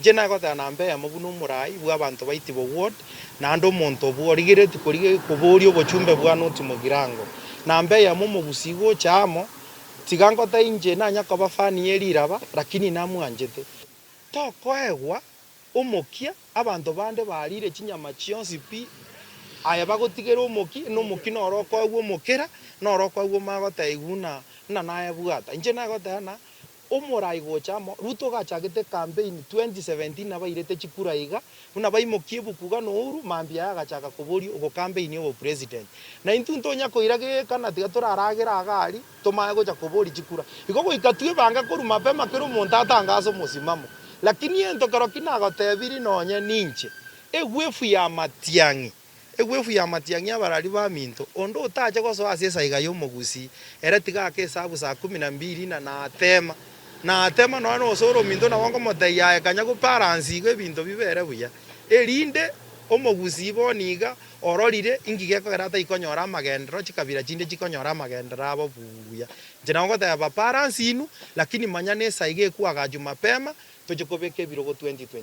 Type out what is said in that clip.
Jena gota na mbe amabunu murai bwa abantu baiti bo ward na ando monto bwo rigireti kurige kuburio bochumbe bwa noti mugirango na mbe ya mumu busigo chamo tigango ta inje na nyako bafani eliraba lakini namwanjete to koegwa umukia abantu bande barire chinyama chionsi pi aya bagotigera umuki no muki no roko agwo mukera no roko agwo magota iguna na naye bwata inje na gota na umurai gochamo ruto gachagete campaign 2017 na bairete chikura iga una baimokie bukuga no uru mambia agachaka kuburi ugo campaign yo president na intunto nyako irage kana tiga turaragera agari tomaye gocha kuburi chikura igo ikatue banga koru mapema kero montata ngaso musimamo lakini ento karo kinagotebiri nonye ninche egwefu ya matiangi egwefu ya matiangi abarari ba minto ondo utaje goso asesa iga yo mugusi era tiga ke sabu saa 12 na atema no osoro minto na wango motaya kanya go balance igo binto bibere buya erinde omugusi boniga ororire ingige ko garata ikonyora magendero chikabira chinde chikonyora magendero abo buya jena ngo ta ba balance inu lakini manyane saige ku agaju mapema tojekobeke birogo 2027